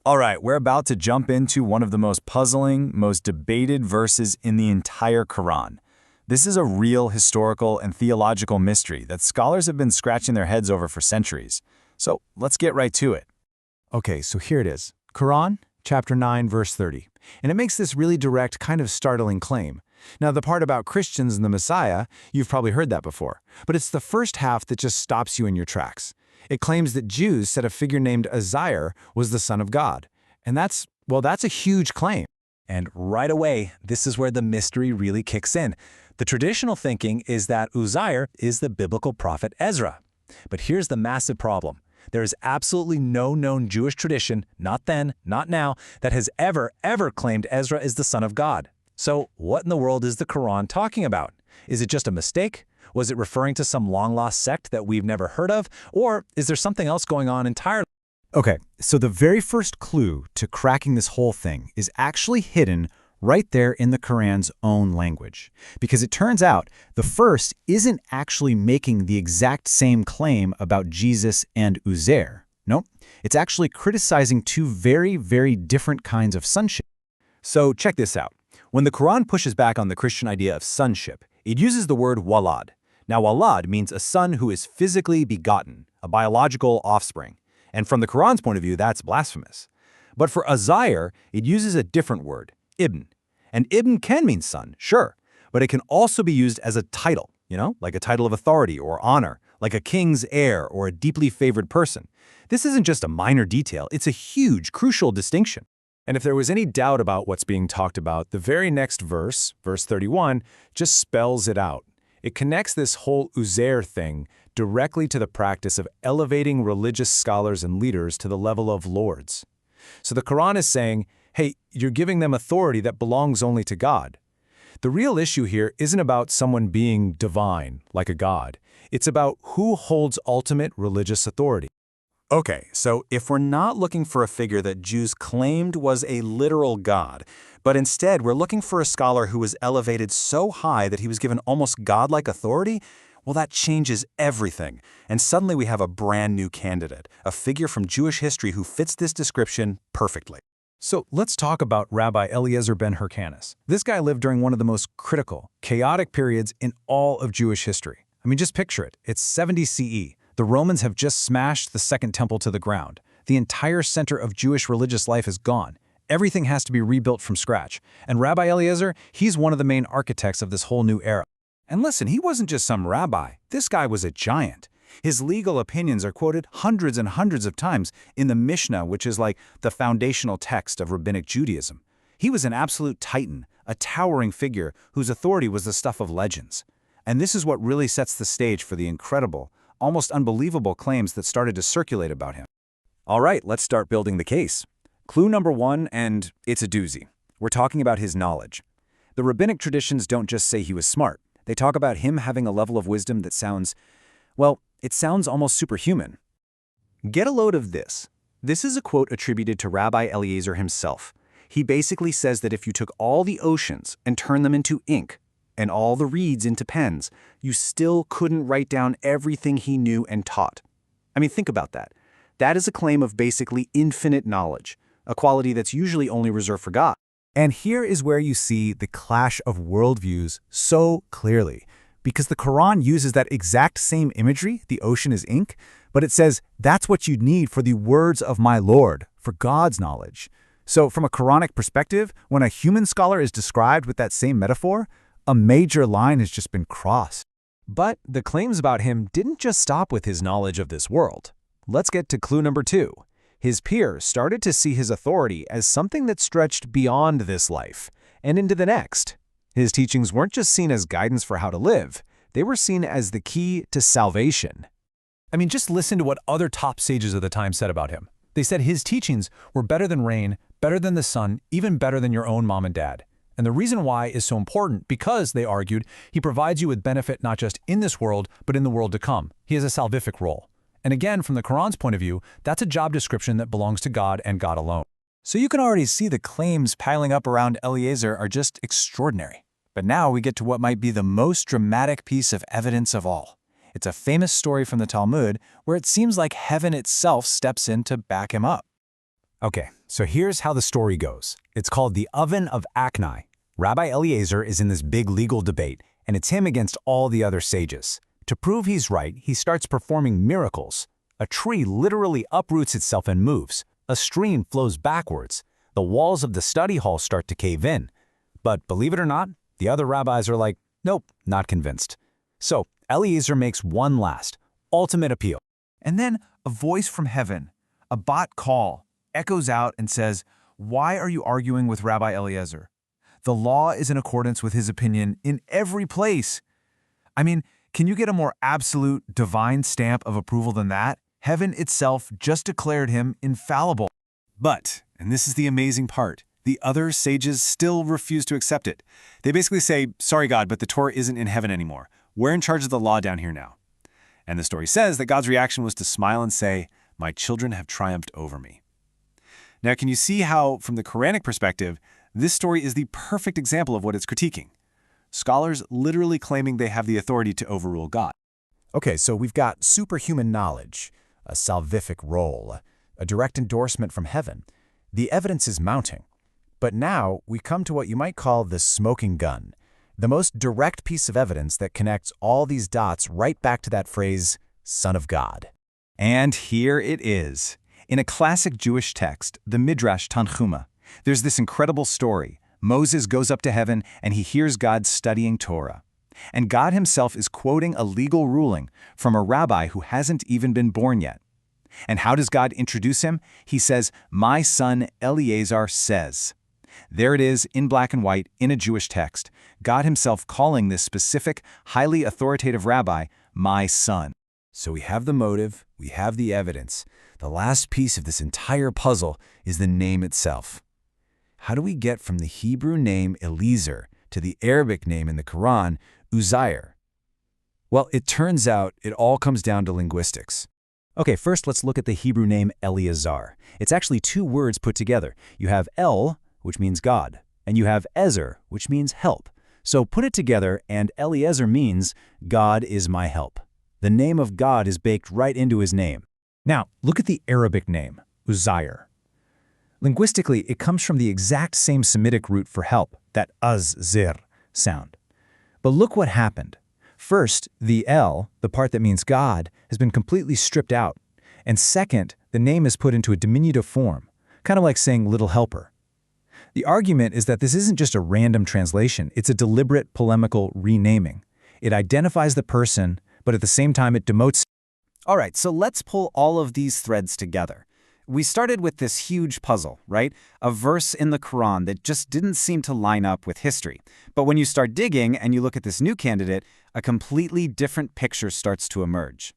All right, we're about to jump into one of the most puzzling, most debated verses in the entire Quran. This is a real historical and theological mystery that scholars have been scratching their heads over for centuries. So let's get right to it. Okay, so here it is. Quran, chapter 9, verse 30. And it makes this really direct, kind of startling claim. Now, the part about Christians and the Messiah, you've probably heard that before. But it's the first half that just stops you in your tracks. It claims that Jews said a figure named Uzayr was the son of God. And that's a huge claim. And right away, this is where the mystery really kicks in. The traditional thinking is that Uzayr is the biblical prophet Ezra. But here's the massive problem. There is absolutely no known Jewish tradition, not then, not now, that has ever claimed Ezra is the son of God. So what in the world is the Quran talking about? Is it just a mistake? Was it referring to some long-lost sect that we've never heard of? Or is there something else going on entirely? Okay, so the very first clue to cracking this whole thing is actually hidden right there in the Quran's own language. Because it turns out the first isn't actually making the exact same claim about Jesus and Uzayr. No, it's actually criticizing two very, very different kinds of sonship. So check this out. When the Quran pushes back on the Christian idea of sonship, it uses the word walad. Now, walad means a son who is physically begotten, a biological offspring. And from the Quran's point of view, that's blasphemous. But for Uzayr, it uses a different word, ibn. And ibn can mean son, sure, but it can also be used as a title, like a title of authority or honor, like a king's heir or a deeply favored person. This isn't just a minor detail, it's a huge, crucial distinction. And if there was any doubt about what's being talked about, the very next verse, verse 31, just spells it out. It connects this whole Uzayr thing directly to the practice of elevating religious scholars and leaders to the level of lords. So the Quran is saying, hey, you're giving them authority that belongs only to God. The real issue here isn't about someone being divine, like a god. It's about who holds ultimate religious authority. Okay, so if we're not looking for a figure that Jews claimed was a literal god, but instead we're looking for a scholar who was elevated so high that he was given almost godlike authority, well, that changes everything. And suddenly we have a brand new candidate, a figure from Jewish history who fits this description perfectly. So let's talk about Rabbi Eliezer ben Hyrcanus. This guy lived during one of the most critical, chaotic periods in all of Jewish history. I mean, just picture it. It's 70 CE. The Romans have just smashed the Second Temple to the ground. The entire center of Jewish religious life is gone. Everything has to be rebuilt from scratch. And Rabbi Eliezer, he's one of the main architects of this whole new era. And listen, he wasn't just some rabbi. This guy was a giant. His legal opinions are quoted hundreds and hundreds of times in the Mishnah, which is like the foundational text of rabbinic Judaism. He was an absolute titan, a towering figure whose authority was the stuff of legends. And this is what really sets the stage for the incredible, almost unbelievable claims that started to circulate about him. All right, let's start building the case. Clue number one, and it's a doozy. We're talking about his knowledge. The rabbinic traditions don't just say he was smart. They talk about him having a level of wisdom that sounds, it sounds almost superhuman. Get a load of this. This is a quote attributed to Rabbi Eliezer himself. He basically says that if you took all the oceans and turned them into ink, and all the reeds into pens, you still couldn't write down everything he knew and taught. I mean, think about that. That is a claim of basically infinite knowledge, a quality that's usually only reserved for God. And here is where you see the clash of worldviews so clearly, because the Quran uses that exact same imagery, the ocean is ink, but it says that's what you need for the words of my Lord, for God's knowledge. So from a Quranic perspective, when a human scholar is described with that same metaphor, a major line has just been crossed. But the claims about him didn't just stop with his knowledge of this world. Let's get to clue number two. His peers started to see his authority as something that stretched beyond this life and into the next. His teachings weren't just seen as guidance for how to live, they were seen as the key to salvation. I mean, just listen to what other top sages of the time said about him. They said his teachings were better than rain, better than the sun, even better than your own mom and dad. And the reason why is so important because, they argued, he provides you with benefit not just in this world, but in the world to come. He has a salvific role. And again, from the Quran's point of view, that's a job description that belongs to God and God alone. So you can already see the claims piling up around Eliezer are just extraordinary. But now we get to what might be the most dramatic piece of evidence of all. It's a famous story from the Talmud where it seems like heaven itself steps in to back him up. Okay, So here's how the story goes. It's called the Oven of Achnai. Rabbi Eliezer is in this big legal debate, and it's him against all the other sages. To prove he's right, he starts performing miracles. A tree literally uproots itself and moves. A stream flows backwards. The walls of the study hall start to cave in. But believe it or not, the other rabbis are like, nope, not convinced. So Eliezer makes one last, ultimate appeal. And then a voice from heaven, a bot call, echoes out and says, "Why are you arguing with Rabbi Eliezer? The law is in accordance with his opinion in every place." I mean, can you get a more absolute, divine stamp of approval than that? Heaven itself just declared him infallible. But, and this is the amazing part, the other sages still refuse to accept it. They basically say, sorry God, but the Torah isn't in heaven anymore. We're in charge of the law down here now. And the story says that God's reaction was to smile and say, my children have triumphed over me. Now, can you see how, from the Quranic perspective, this story is the perfect example of what it's critiquing? Scholars literally claiming they have the authority to overrule God. Okay, so we've got superhuman knowledge, a salvific role, a direct endorsement from heaven. The evidence is mounting. But now we come to what you might call the smoking gun, the most direct piece of evidence that connects all these dots right back to that phrase, Son of God. And here it is. In a classic Jewish text, the Midrash Tanchuma, there's this incredible story. Moses goes up to heaven and he hears God studying Torah. And God himself is quoting a legal ruling from a rabbi who hasn't even been born yet. And how does God introduce him? He says, my son Eliezer says. There it is in black and white in a Jewish text, God himself calling this specific, highly authoritative rabbi, my son. So we have the motive, we have the evidence. The last piece of this entire puzzle is the name itself. How do we get from the Hebrew name Eliezer to the Arabic name in the Quran, Uzayr? Well, it turns out it all comes down to linguistics. Okay, first let's look at the Hebrew name Eleazar. It's actually two words put together. You have El, which means God, and you have Ezer, which means help. So put it together, and Eliezer means God is my help. The name of God is baked right into his name. Now, look at the Arabic name, Uzayr. Linguistically, it comes from the exact same Semitic root for help, that az-zir sound. But look what happened. First, the El, the part that means God, has been completely stripped out. And second, the name is put into a diminutive form, kind of like saying little helper. The argument is that this isn't just a random translation, it's a deliberate polemical renaming. It identifies the person, but at the same time it demotes. All right, so let's pull all of these threads together. We started with this huge puzzle, right? A verse in the Quran that just didn't seem to line up with history. But when you start digging and you look at this new candidate, a completely different picture starts to emerge.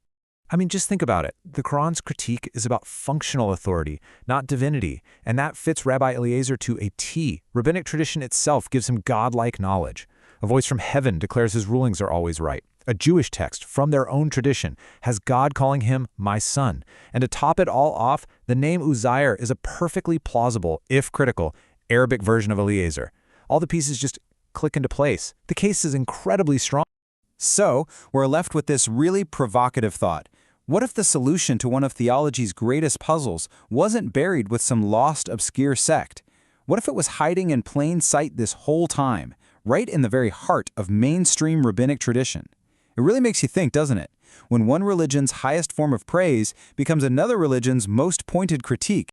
I mean, just think about it. The Quran's critique is about functional authority, not divinity, and that fits Rabbi Eliezer to a T. Rabbinic tradition itself gives him godlike knowledge. A voice from heaven declares his rulings are always right. A Jewish text from their own tradition has God calling him my son. And to top it all off, the name Uzayr is a perfectly plausible, if critical, Arabic version of Eliezer. All the pieces just click into place. The case is incredibly strong. So, we're left with this really provocative thought. What if the solution to one of theology's greatest puzzles wasn't buried with some lost, obscure sect? What if it was hiding in plain sight this whole time, right in the very heart of mainstream rabbinic tradition? It really makes you think, doesn't it? When one religion's highest form of praise becomes another religion's most pointed critique,